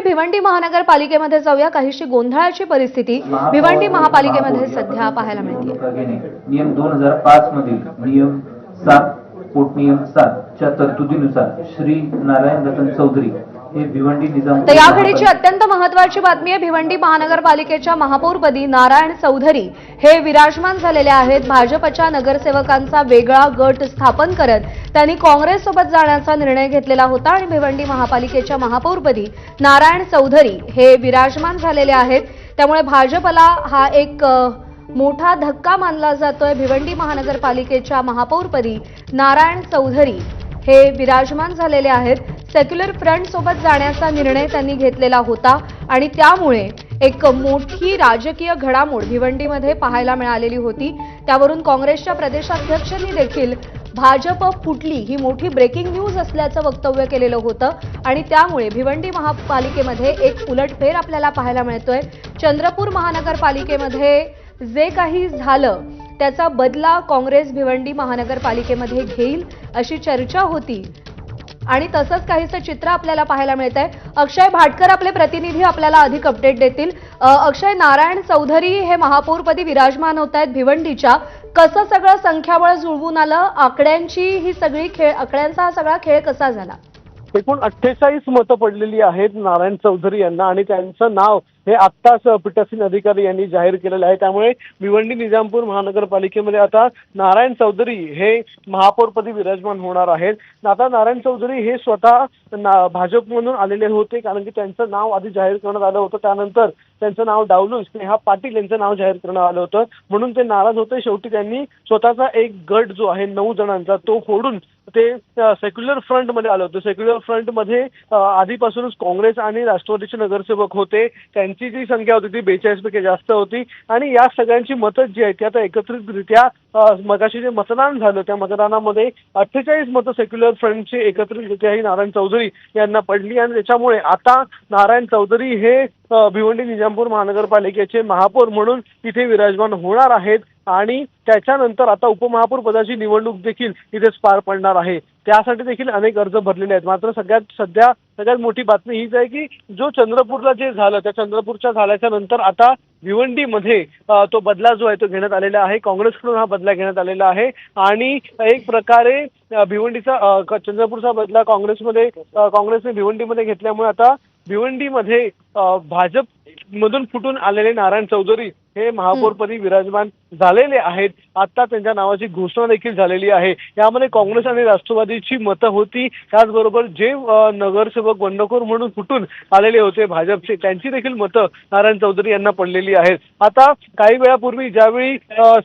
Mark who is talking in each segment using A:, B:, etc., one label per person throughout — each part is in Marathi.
A: थेट भिवंडी महानगरपालिकेमध्ये जाऊया। काहीशी गोंधळाची परिस्थिती भिवंडी महापालिकेमध्ये सध्या पाहायला मिळते।
B: नियम 2005 मधील नियम 7 पोटनियम 7 च्या तरतुदीनुसार श्री नारायण रतन चौधरी हे भिवंडी निजामपूर
A: तर या घडीची अत्यंत महत्त्वाची बातमी आहे। भिवंडी महानगरपालिकेच्या महापौरपदी नारायण चौधरी हे विराजमान झालेले आहेत। भाजपच्या नगरसेवकांचा वेगळा गट स्थापन करत त्यांनी काँग्रेस सोबत जाण्याचा निर्णय घेतलेला होता आणि भिवंडी महापालिकेच्या महापौरपदी नारायण चौधरी हे विराजमान झालेले आहेत। त्यामुळे भाजपला हा एक मोठा धक्का मानला जातोय। भिवंडी महानगरपालिकेच्या महापौरपदी नारायण चौधरी हे विराजमान झालेले आहेत। सेक्युलर फ्रंट सोबत जाण्याचा निर्णय त्यांनी घेतलेला होता आणि त्यामुळे एक मोठी राजकीय घडामोड भिवंडीमध्ये पाहायला मिळालेली होती। त्यावरून काँग्रेसच्या प्रदेशाध्यक्षांनी देखील भाजप फुटली ही मोठी ब्रेकिंग न्यूज असल्याचं वक्तव्य केलेलं होतं आणि त्यामुळे भिवंडी महापालिकेमध्ये एक उलटफेर आपल्याला पाहायला मिळतोय। चंद्रपूर महानगरपालिकेमध्ये जे काही झालं त्याचा बदला काँग्रेस भिवंडी महानगरपालिकेमध्ये घेईल अशी चर्चा होती आणि तसंच काहीसं चित्र आपल्याला पाहायला मिळत आहे। अक्षय भाटकर आपले प्रतिनिधी आपल्याला अधिक अपडेट देतील। अक्षय, नारायण चौधरी हे महापौरपदी विराजमान होत आहेत भिवंडीच्या, कसं सगळं संख्याबळ जुळवून आलं? आकड्यांचा हा सगळा खेळ कसा झाला?
C: एकूण 48 मतं पडलेली आहेत नारायण चौधरी यांना आणि त्यांचं नाव हे आत्ताच पीठासीन अधिकारी यांनी जाहीर केलेलं आहे। त्यामुळे भिवंडी निजामपूर महानगरपालिकेमध्ये आता नारायण चौधरी हे महापौरपदी विराजमान होणार आहेत। आता नारायण चौधरी हे स्वतः भाजपमधून आलेले होते, कारण की त्यांचं नाव आधी जाहीर करण्यात आलं होतं, त्यानंतर त्यांचं नाव डावलून स्नेहा पाटील यांचं नाव जाहीर करण्यात आलं होतं, म्हणून ते नाराज होते। शेवटी त्यांनी स्वतःचा एक गट जो आहे 9 जणांचा तो फोडून ते सेक्युलर फ्रंटमध्ये आलं होतं। सेक्युलर फ्रंटमध्ये आधीपासूनच काँग्रेस आणि राष्ट्रवादीचे नगरसेवक होते, त्यांची जी संख्या होती ती 42 पैकी जास्त होती आणि या सगळ्यांची मतं जी आहेत ती आता एकत्रितरित्या मगाशी जे मतदान झालं त्या मतदानामध्ये 48 मतं सेक्युलर फ्रंटची एकत्रितरित्या ही नारायण चौधरी यांना पडली आणि त्याच्यामुळे आता नारायण चौधरी हे भिवंडी निजामपूर महानगरपालिकेचे महापौर म्हणून तिथे विराजमान होणार आहेत आणि त्याच्यानंतर आता उपमहापौर पदाची निवडणूक देखील इथेच पार पडणार आहे। त्यासाठी देखील अनेक अर्ज भरलेले आहेत। मात्र सगळ्यात मोठी बातमी हीच आहे की जो चंद्रपूरला जे झालं त्या चंद्रपूरच्या झाल्याच्या नंतर आता भिवंडीमध्ये तो बदला जो आहे तो घेण्यात आलेला आहे। काँग्रेसकडून हा बदला घेण्यात आलेला आहे आणि एक प्रकारे भिवंडीचा चंद्रपूरचा बदला काँग्रेसने भिवंडीमध्ये घेतल्यामुळे आता भिवंडीमध्ये भाजप मधून फुटून आलेले नारायण चौधरी हे महापौरपदी विराजमान झालेले आहेत। आता त्यांच्या नावाची घोषणा देखील झालेली आहे। यामध्ये काँग्रेस आणि राष्ट्रवादीची मतं होती, त्याचबरोबर जे नगरसेवक बंडखोर म्हणून फुटून आलेले होते भाजपचे त्यांची देखील मतं नारायण चौधरी यांना पडलेली आहेत। आता काही वेळापूर्वी ज्यावेळी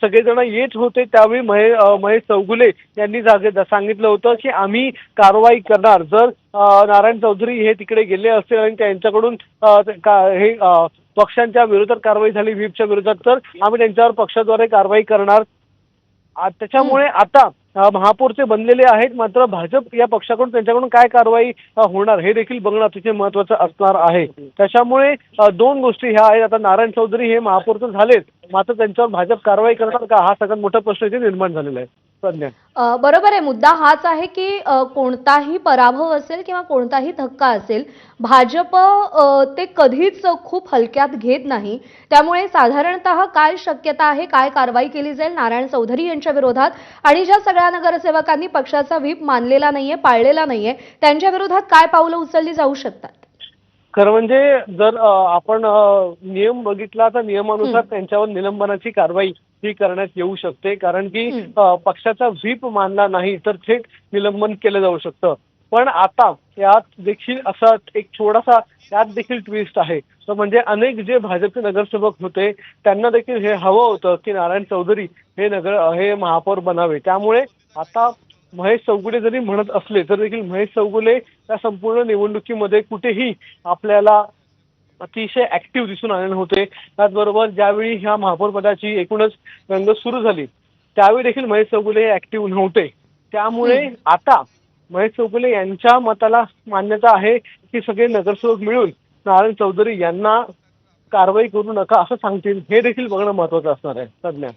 C: सगळेजण येत होते त्यावेळी महेश चौगुले यांनी सांगितलं होतं की आम्ही कारवाई करणार जर नारायण चौधरी हे तिकडे गेले असतील आणि त्यांच्याकडून हे पक्षांच्या विरोधात कारवाई झाली व्हीपच्या विरोधात तर आम्ही त्यांच्यावर पक्षाद्वारे कारवाई करणार। त्याच्यामुळे आता महापौरचे बनलेले आहेत, मात्र भाजप या पक्षाकडून त्यांच्याकडून काय कारवाई होणार हे देखील बघणं अतिशय महत्त्वाचं असणार आहे। त्याच्यामुळे 2 गोष्टी ह्या आहेत। आता नारायण चौधरी हे महापौर तर झालेत, मात्र त्यांच्यावर भाजप कारवाई करणार का हा सगळ्यात मोठा प्रश्न इथे निर्माण झालेला आहे।
A: बरोबर आहे। मुद्दा हाच आहे की कोणताही पराभव असेल किंवा कोणताही धक्का असेल भाजप ते कधीच खूप हलक्यात घेत नाही। त्यामुळे साधारणतः काय शक्यता आहे, काय कारवाई केली जाईल नारायण चौधरी यांच्या विरोधात आणि ज्या सगळ्या नगरसेवकांनी पक्षाचा व्हीप मानलेला नाहीये, पाळलेला नाहीये, त्यांच्या विरोधात काय पावलं उचलली जाऊ शकतात?
C: खरं म्हणजे जर आपण नियम बघितला तर नियमानुसार त्यांच्यावर निलंबनाची कारवाई ही करण्यात येऊ शकते, कारण की पक्षाचा व्हीप मानला नाही तर थेट निलंबन केलं जाऊ शकतं। पण आता यात देखील असा एक थोडासा यात देखील ट्विस्ट आहे, तो म्हणजे अनेक जे भाजपचे नगरसेवक होते त्यांना देखील हे हवं होतं की नारायण चौधरी हे महापौर बनावे। त्यामुळे आता महेश चौगुले जरी म्हणत असले तर देखील महेश चौगुले या संपूर्ण निवडणुकीमध्ये कुठेही आपल्याला अतिशय ऍक्टिव्ह दिसून आले नव्हते। त्याचबरोबर ज्यावेळी ह्या महापौर पदाची एकूणच रंगत सुरू झाली त्यावेळी देखील महेश चौगुले ऍक्टिव्ह नव्हते। त्यामुळे आता महेश चौगुले यांच्या मताला मान्यता आहे की सगळे नगरसेवक मिळून नारायण चौधरी यांना कारवाई करू नका असं सांगतील, हे देखील बघणं महत्त्वाचं असणार आहे सध्या।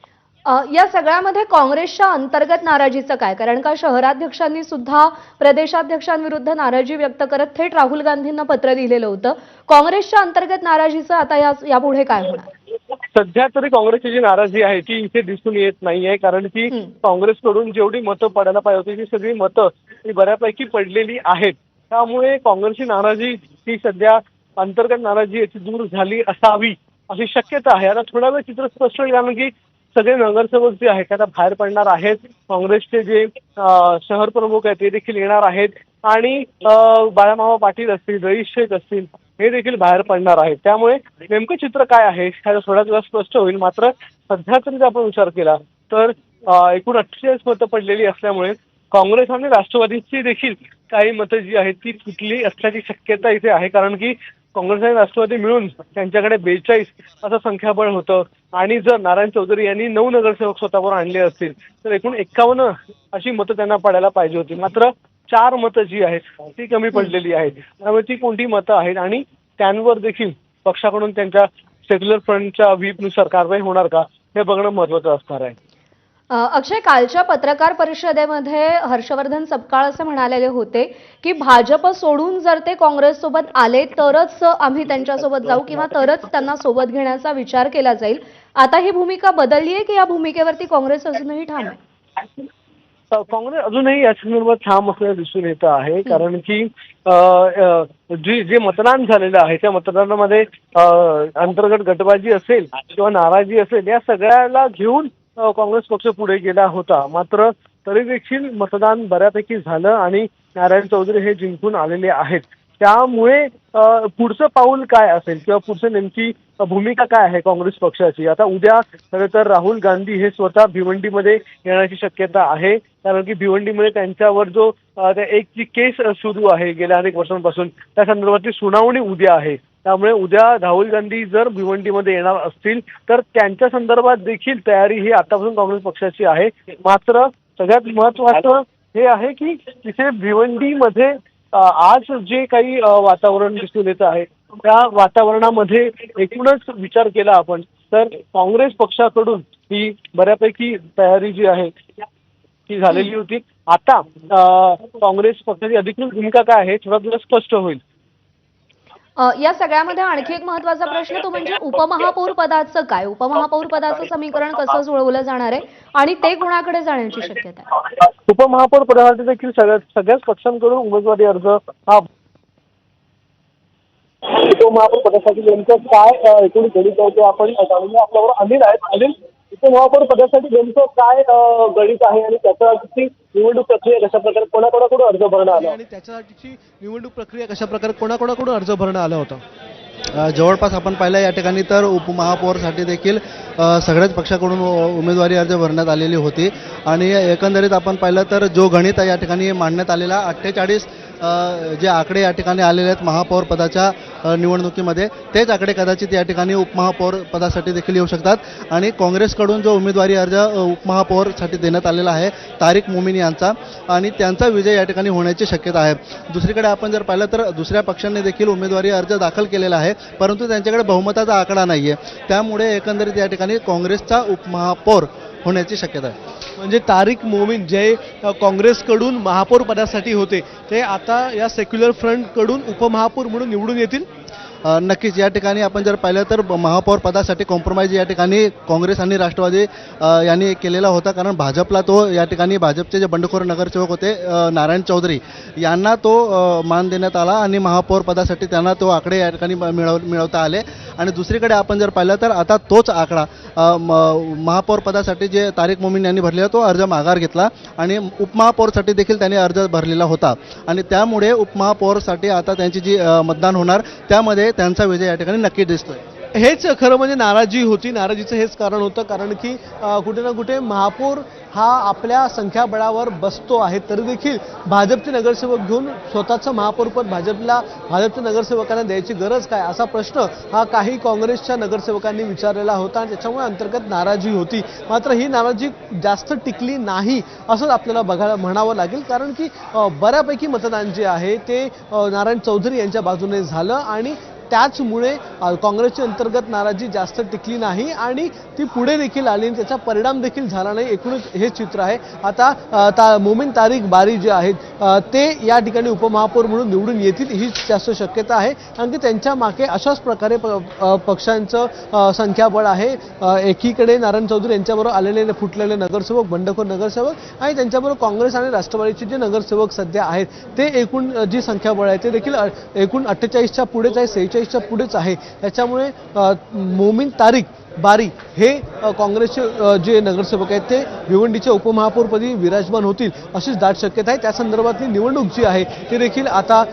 A: या सगळ्यामध्ये काँग्रेसच्या अंतर्गत नाराजीचं काय? कारण का शहराध्यक्षांनी सुद्धा प्रदेशाध्यक्षांविरुद्ध नाराजी व्यक्त करत थेट राहुल गांधींना पत्र लिहिलेलं होतं. काँग्रेसच्या अंतर्गत नाराजीचं आता यापुढे काय होणार?
C: सध्या तरी काँग्रेसची जी नाराजी आहे ती इथे दिसून येत नाहीये, कारण की काँग्रेसकडून जेवढी मतं पडायला पाहिजे होती ती सगळी मतं ही बऱ्यापैकी पडलेली आहेत. त्यामुळे काँग्रेसची नाराजी ही सध्या अंतर्गत नाराजी याची दूर झाली असावी अशी शक्यता आहे. आता थोडा वेळ चित्र स्पष्ट होईल, कारण की सगळे नगरसेवक जे आहेत आता बाहेर पडणार आहेत. काँग्रेसचे जे शहर प्रमुख आहेत ते देखील येणार आहेत आणि बाळामामा पाटील असतील, रईस शेख असतील हे देखील बाहेर पडणार आहेत. त्यामुळे नेमकं चित्र काय आहे ह्याचा थोड्या दिवस स्पष्ट होईल. मात्र सध्या तरी जर आपण विचार केला तर एकूण 48 मतं पडलेली असल्यामुळे काँग्रेस आणि राष्ट्रवादीची देखील काही मतं जी आहेत ती तुटली असल्याची शक्यता इथे आहे, कारण की काँग्रेस आणि राष्ट्रवादी मिळून त्यांच्याकडे 42 असं संख्याबळ होतं आणि जर नारायण चौधरी यांनी 9 नगरसेवक स्वतःवर आणले असतील तर एकूण 51 अशी मतं त्यांना पडायला पाहिजे होती. मात्र 4 मतं जी आहेत ती कमी पडलेली आहेत. त्यामुळे ती कोणती मतं आहेत आणि त्यांवर देखील पक्षाकडून त्यांच्या सेक्युलर फ्रंटच्या व्हीपनुसार कारवाई होणार का हे बघणं महत्त्वाचं असणार आहे.
A: अक्षय, कालच्या पत्रकार परिषदेमध्ये हर्षवर्धन सपकाळ असं म्हणालेले होते की भाजप सोडून जर ते काँग्रेस सोबत आले तरच आम्ही त्यांच्यासोबत जाऊ किंवा तरच त्यांना सोबत घेण्याचा विचार केला जाईल. आता ही भूमिका बदलली आहे की या भूमिकेवरती काँग्रेस अजूनही ठाम आहे?
C: काँग्रेस अजूनही या संदर्भात ठाम असल्याचं दिसून येत आहे, कारण की जे मतदान झालेलं आहे त्या मतदानामध्ये अंतर्गत गटबाजी असेल किंवा नाराजी असेल या सगळ्याला घेऊन काँग्रेस पक्ष पुढे गेला होता. मात्र तरी देखील मतदान बऱ्यापैकी झालं आणि नारायण चौधरी हे जिंकून आलेले आहेत. त्यामुळे पुढचं पाऊल काय असेल किंवा पुढचं नेमकी भूमिका काय आहे काँग्रेस पक्षाची. आता उद्या खरं तर राहुल गांधी हे स्वतः भिवंडीमध्ये येण्याची शक्यता आहे, कारण की भिवंडीमध्ये त्यांच्यावर जो एक जी केस सुरू आहे गेल्या अनेक वर्षांपासून त्या संदर्भातली सुनावणी उद्या आहे. त्यामुळे उद्या राहुल गांधी जर भिवंडीमध्ये येणार असतील तर त्यांच्या संदर्भात देखील तयारी ही आतापासून काँग्रेस पक्षाची आहे. मात्र सगळ्यात महत्त्वाचं हे आहे की तिथे भिवंडीमध्ये आज जे काही वातावरण दिसून येत आहे त्या वातावरणामध्ये एकूणच विचार केला आपण तर काँग्रेस पक्षाकडून ही बऱ्यापैकी तयारी जी आहे ती झालेली होती. आता काँग्रेस पक्षाची अधिकृत भूमिका काय आहे थोडा दिवस स्पष्ट होईल.
A: या सगळ्यामध्ये आणखी एक महत्त्वाचा प्रश्न तो म्हणजे उपमहापौर पदाचं काय? उपमहापौर पदाचं समीकरण कसं जुळवलं जाणार आहे आणि ते कोणाकडे जाण्याची शक्यता आहे?
C: उपमहापौर पदासाठी देखील सगळ्याच पक्षांकडून उमेदवारी अर्ज हा उपमहापौर पदासाठी नेमकं काय एकूण गणित आहे ते आपण जाणूया. आपल्यावर अनिल आहेत. अनिल, उपमहापौर पदासाठी नेमकं काय गणित आहे आणि त्याच्यासाठी निवडणूक प्रक्रिया कशा प्रकारे कोणाकोणाकडून अर्ज भरणं आलं
D: आणि त्याच्यासाठीची निवडणूक प्रक्रिया कशा प्रकारे कोणाकोणाकडून अर्ज भरणं आलं होतं? जवळपास आपण पाहिलं या ठिकाणी तर उपमहापौरसाठी देखील सगळ्याच पक्षाकडून उमेदवारी अर्ज भरण्यात आलेली होती आणि एकंदरीत आपण पाहिलं तर जो गणित या ठिकाणी मांडण्यात आलेला 48 जे आकडे या ठिकाणी आलेले आहेत महापौर पदाच्या निवडणुकीमध्ये तेच आकडे कदाचित या ठिकाणी उपमहापौर पदासाठी देखील येऊ शकतात आणि काँग्रेसकडून जो उमेदवारी अर्ज उपमहापौरसाठी देण्यात आलेला आहे तारिक मोमीन यांचा आणि त्यांचा विजय या ठिकाणी होण्याची शक्यता आहे. दुसरीकडे आपण जर पाहिलं तर दुसऱ्या पक्षांनी देखील उमेदवारी अर्ज दाखल केलेला आहे, परंतु त्यांच्याकडे बहुमताचा आकडा नाही आहे. त्यामुळे एकंदरीत या ठिकाणी काँग्रेसचा उपमहापौर होण्याची शक्यता आहे.
E: म्हणजे तारिक मोमीन जे काँग्रेसकडून महापौर पदासाठी होते ते आता या सेक्युलर फ्रंटकडून उपमहापौर म्हणून निवडून येतील.
D: नक्कीच या ठिकाणी आपण जर पाहिलं तर महापौर पदासाठी कॉम्प्रोमाइज या ठिकाणी काँग्रेस आणि राष्ट्रवादी यांनी केलेला होता, कारण भाजपला तो या ठिकाणी भाजपचे जे बंडखोर नगरसेवक होते नारायण चौधरी यांना तो मान देण्यात आला आणि महापौर पदासाठी त्यांना तो आकडे या ठिकाणी मिळवता आले. आणि दुसरीकडे आपण जर पाहिलं तर आता तोच आकडा महापौर पदासाठी जे तारिक मोमीन यांनी भरलेला तो अर्ज माघार घेतला आणि उपमहापौरसाठी देखील त्यांनी अर्ज भरलेला होता आणि त्यामुळे उपमहापौरसाठी आता त्यांची जी मतदान होणार त्यामध्ये त्यांचा विजय या ठिकाणी नक्की दिसतोय.
E: हेच खरं म्हणजे नाराजी होती. नाराजीचं हेच कारण होतं, कारण की कुठे ना कुठे महापौर हा आपल्या संख्याबळावर बसतो आहे तरी देखील भाजपचे नगरसेवक घेऊन स्वतःचं महापौरपद भाजपच्या नगरसेवकांना द्यायची गरज काय असा प्रश्न हा काही काँग्रेसच्या नगरसेवकांनी विचारलेला होता आणि त्याच्यामुळे अंतर्गत नाराजी होती. मात्र ही नाराजी जास्त टिकली नाही असंच आपल्याला म्हणावं लागेल, कारण की बऱ्यापैकी मतदान जे आहे ते नारायण चौधरी यांच्या बाजूने झालं आणि त्याचमुळे काँग्रेसची अंतर्गत नाराजी जास्त टिकली नाही आणि ती पुढे देखील आली आणि त्याचा परिणाम देखील झाला नाही. एकूणच हे चित्र आहे. आता मोमीन तारिक बारी जे आहेत ते या ठिकाणी उपमहापौर म्हणून निवडून येतील ही जास्त शक्यता आहे. कारण की त्यांच्या मागे अशाच प्रकारे पक्षांचं संख्याबळ आहे. एकीकडे नारायण चौधरी यांच्याबरोबर आलेले फुटलेले नगरसेवक, बंडखोर नगरसेवक आणि त्यांच्याबरोबर काँग्रेस आणि राष्ट्रवादीचे जे नगरसेवक सध्या आहेत ते एकूण जी संख्याबळ आहे ते देखील एकूण 48च्या पुढेच आहे, 46च्या पुढेच आहे. त्याच्यामुळे मोमीन तारिक बारी हे काँग्रेसचे जे नगरसेवक आहेत ते भिवंडीच्या उपमहापौरपदी विराजमान होतील अशीच दाट शक्यता आहे. त्या संदर्भातली निवडणूक जी आहे ती देखील आता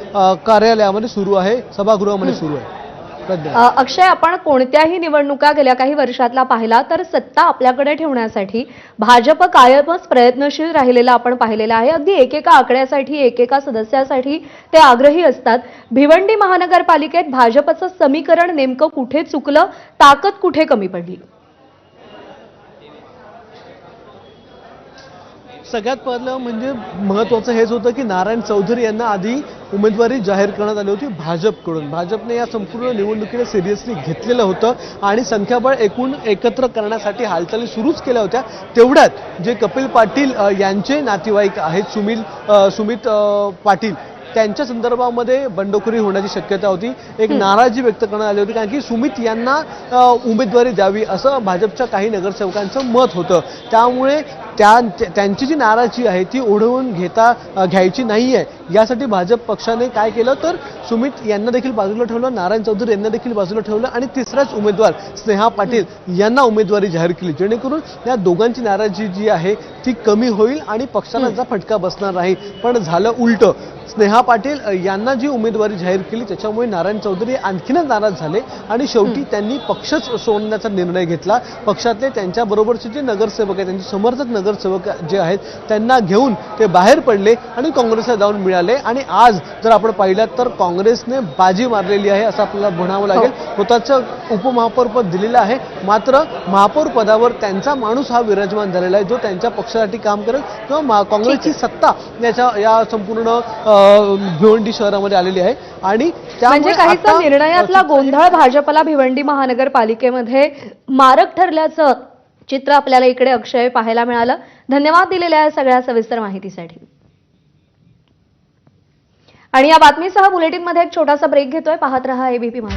E: कार्यालयामध्ये सुरू आहे, सभागृहामध्ये सुरू आहे.
A: अक्षय, आपण कोणत्याही निवडणुका गेल्या काही वर्षातला पाहिला तर सत्ता आपल्याकडे ठेवण्यासाठी भाजप कायमच प्रयत्नशील राहिलेला आपण पाहिलेला आहे. अगदी एकेका आकड्यासाठी, एकेका सदस्यासाठी ते आग्रही असतात. भिवंडी महानगरपालिकेत भाजपचं समीकरण नेमकं कुठे चुकलं, ताकद कुठे कमी पडली?
E: सगळ्यात पहिलं म्हणजे महत्त्वाचं हेच होतं की नारायण चौधरी यांना आधी उमेदवारी जाहीर करण्यात आली होती भाजपकडून. भाजपने या संपूर्ण निवडणुकीला सिरियसली घेतलेलं होतं आणि संख्याबळ एकत्र करण्यासाठी हालचाली सुरूच केल्या होत्या. तेवढ्यात जे कपिल पाटील यांचे नातेवाईक आहेत सुमित पाटील, त्यांच्या संदर्भामध्ये बंडखोरी होण्याची शक्यता होती. एक नाराजी व्यक्त करण्यात आली होती कारण की सुमित यांना उमेदवारी द्यावी असं भाजपच्या काही नगरसेवकांचं मत होतं. त्यामुळे त्यांची जी नाराजी आहे ती ओढवून घ्यायची नाही आहे. यासाठी भाजप पक्षाने काय केलं तर सुमित यांना देखील बाजूला ठेवलं, नारायण चौधरी यांना देखील बाजूला ठेवलं आणि तिसराच उमेदवार स्नेहा पाटील यांना उमेदवारी जाहीर केली, जेणेकरून या दोघांची नाराजी जी आहे ती कमी होईल आणि पक्षाला जा फटका बसणार नाही. पण झालं उलटं. स्नेहा पाटील यांना जी उमेदवारी जाहीर केली त्याच्यामुळे नारायण चौधरी आणखीनच नाराज झाले आणि शेवटी त्यांनी पक्षच सोडण्याचा निर्णय घेतला. पक्षातले त्यांच्याबरोबरचे जे नगरसेवक आहेत, त्यांचे समर्थक नगरसेवक जे आहेत त्यांना घेऊन ते बाहेर पडले आणि काँग्रेसला जाऊन मिळाले. आणि आज जर आपण पाहिलं तर काँग्रेसने बाजी मारलेली आहे असं आपल्याला म्हणावं लागेल. स्वतःचं उपमहापौरपद दिलेलं आहे, मात्र महापौर पदावर त्यांचा माणूस हा विराजमान झालेला आहे जो त्यांच्या पक्षासाठी काम करेल किंवा काँग्रेसची सत्ता या संपूर्ण भिवंडी शहरामध्ये आलेली आहे. आणि
A: म्हणजे काहीसा निर्णयातला गोंधळ भाजपला भिवंडी महानगरपालिकेमध्ये मारक ठरल्याचं चित्र आपल्याला इकडे अक्षय पाहायला मिळालं. धन्यवाद दिलेल्या सगळ्या सविस्तर माहितीसाठी. आणि या बातमीसह बुलेटिनमध्ये एक छोटासा ब्रेक घेतोय. पाहत रहा एबीपी माझा.